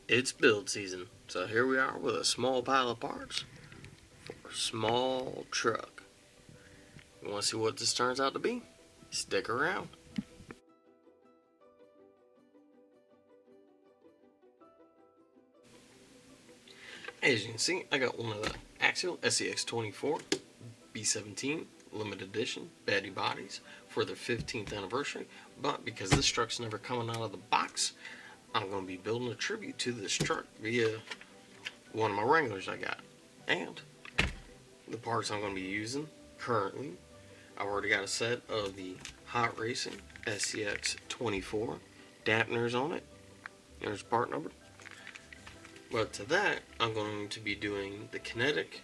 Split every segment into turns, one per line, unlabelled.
It's build season, so here we are with a small pile of parts for a small truck. You want to see what this turns out to be? Stick around. As you can see, I got one of the Axial SCX24 B17 limited edition Betty bodies for their 15th anniversary, but because this truck's never coming out of the box, I'm going to be building a tribute to this truck via one of my Wranglers I got. And the parts I'm going to be using currently, I've already got a set of the Hot Racing SCX24 dampeners on it. There's part number. But to that, I'm going to be doing the Kinetic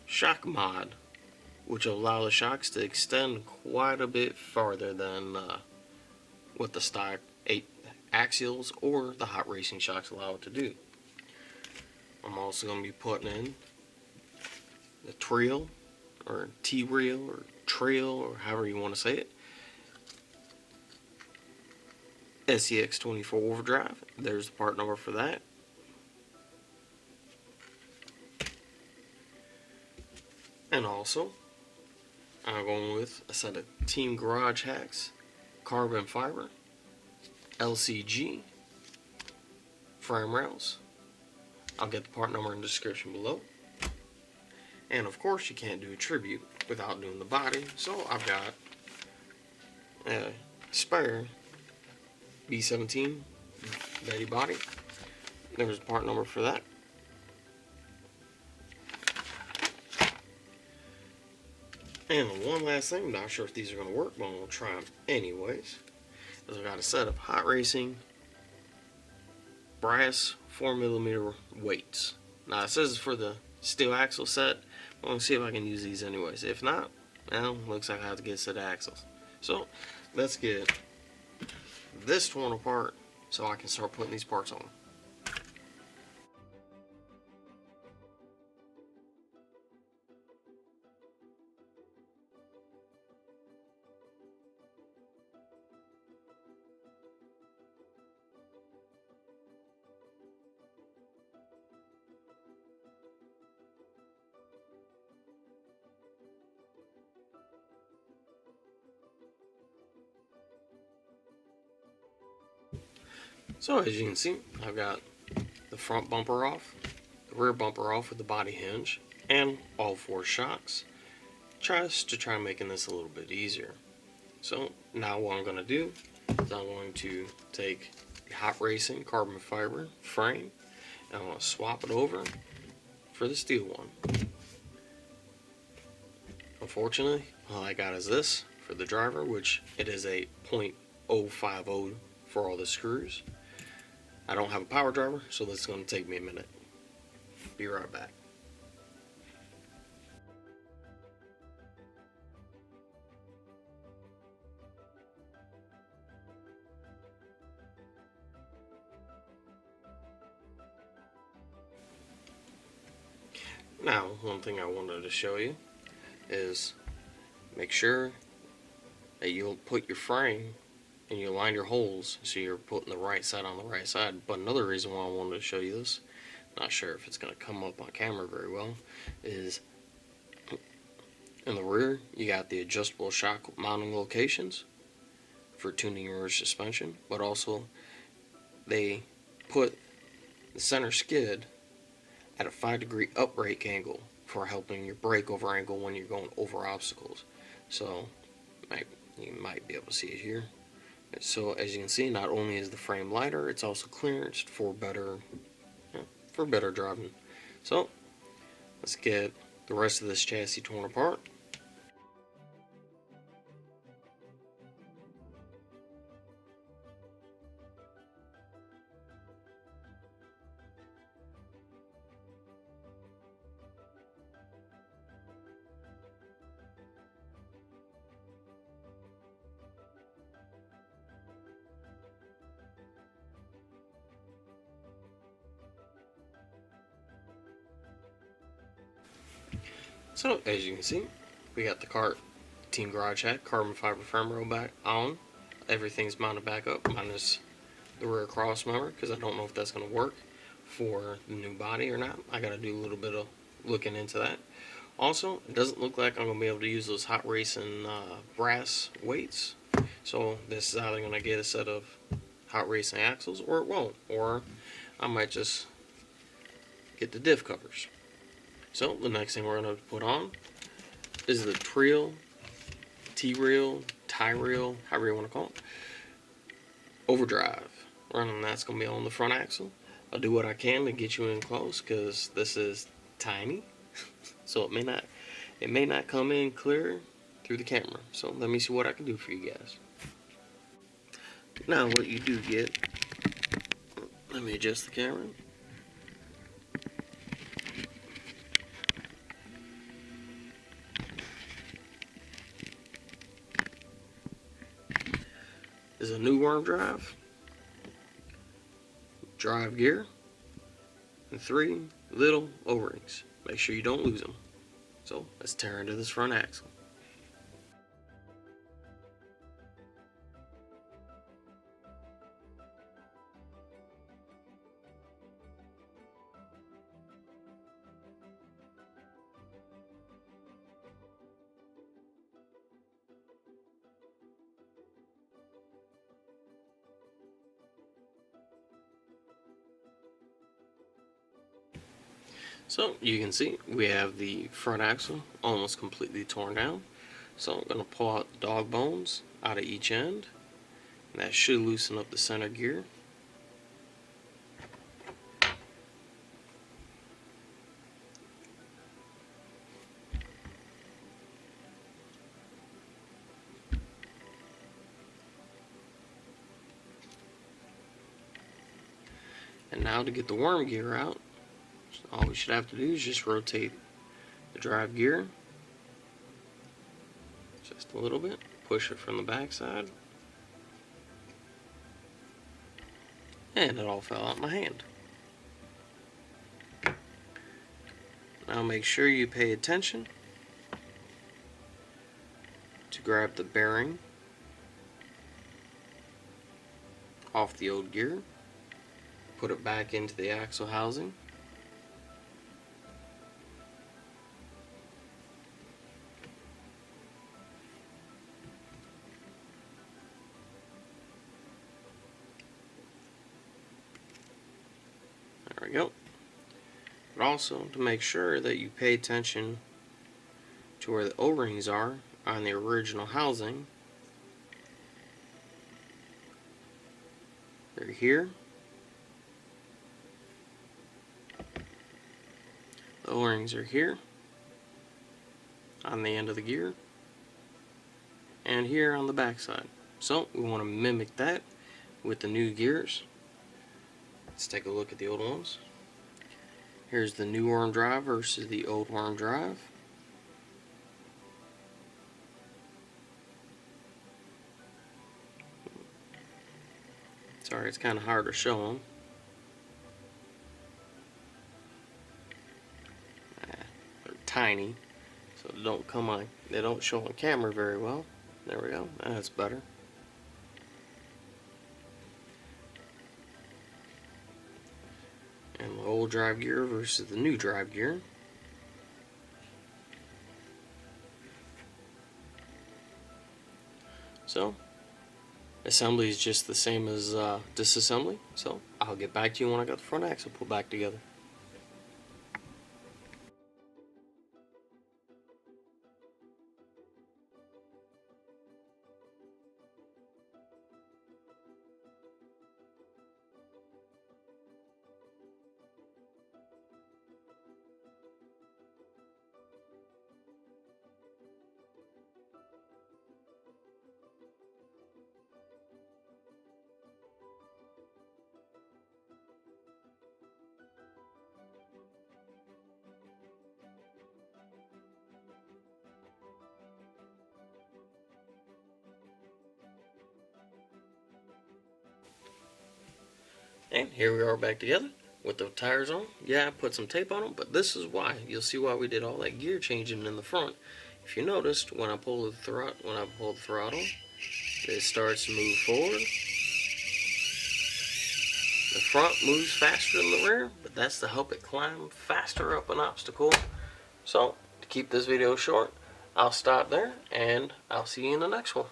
shock mod, which will allow the shocks to extend quite a bit farther than what the stock 8 axials or the Hot Racing shocks allow it to do. I'm also going to be putting in the Trail, or T-Rail, or Trail, or however you want to say it, SCX24 Overdrive. There's the part number for that. And also, I'm going with a set of Team Garage Hacks carbon fiber LCG frame rails. I'll get the part number in the description below. And of course, you can't do a tribute without doing the body, so I've got a spare B17 Betty body. There's a part number for that. And one last thing, I'm not sure if these are going to work, but I'm going to try them anyways. Is I've got a set of Hot Racing brass 4mm weights. Now it says it's for the steel axle set. I'm going to see if I can use these anyways. If not, well, looks like I have to get a set of axles. So let's get this torn apart so I can start putting these parts on. So as you can see, I've got the front bumper off, the rear bumper off with the body hinge, and all 4 shocks, just to try making this a little bit easier. So now what I'm going to do is I'm going to take the Hot Racing carbon fiber frame and I'm going to swap it over for the steel one. Unfortunately, all I got is this for the driver, which it is a .050 for all the screws. I don't have a power driver, so this is going to take me a minute. Be right back. Now, one thing I wanted to show you is make sure that you'll put your frame and you line your holes so you're putting the right side on the right side. But another reason why I wanted to show you this, not sure if it's going to come up on camera very well, is in the rear you got the adjustable shock mounting locations for tuning your rear suspension, but also they put the center skid at a 5-degree up-brake angle for helping your brake over angle when you're going over obstacles. So you might be able to see it here. So as you can see, not only is the frame lighter, it's also clearanced for better driving. So let's get the rest of this chassis torn apart. So as you can see, we got the Team Garage Hack carbon fiber frame rail back on. Everything's mounted back up minus the rear cross member because I don't know if that's going to work for the new body or not. I got to do a little bit of looking into that. Also, it doesn't look like I'm going to be able to use those Hot Racing brass weights. So this is either going to get a set of Hot Racing axles or it won't. Or I might just get the diff covers. So the next thing we're going to put on is the Treel, T-Reel, Tie-Reel, however you want to call it, overdrive. And that's going to be on the front axle. I'll do what I can to get you in close because this is tiny. So it may not come in clear through the camera. So let me see what I can do for you guys. Now what you do get, let me adjust the camera. Is a new worm drive gear, and 3 little O-rings. Make sure you don't lose them. So let's tear into this front axle. So you can see we have the front axle almost completely torn down. So I'm going to pull out the dog bones out of each end. And that should loosen up the center gear. And now to get the worm gear out, all we should have to do is just rotate the drive gear just a little bit, push it from the back side, and it all fell out my hand. Now make sure you pay attention to grab the bearing off the old gear, put it back into the axle housing, there we go. But also to make sure that you pay attention to where the O-rings are on the original housing. They're here. The O-rings are here on the end of the gear and here on the back side. So we want to mimic that with the new gears. Let's take a look at the old ones. Here's the new worm drive versus the old worm drive. Sorry, it's kind of hard to show them. They're tiny, so they don't show on camera very well. There we go. That's better. And the old drive gear versus the new drive gear. So, assembly is just the same as disassembly. So, I'll get back to you when I got the front axle pulled back together. And here we are back together with the tires on. Yeah, I put some tape on them, but this is why. You'll see why we did all that gear changing in the front. If you noticed, when I pull the throttle, it starts to move forward. The front moves faster than the rear, but that's to help it climb faster up an obstacle. So, to keep this video short, I'll stop there, and I'll see you in the next one.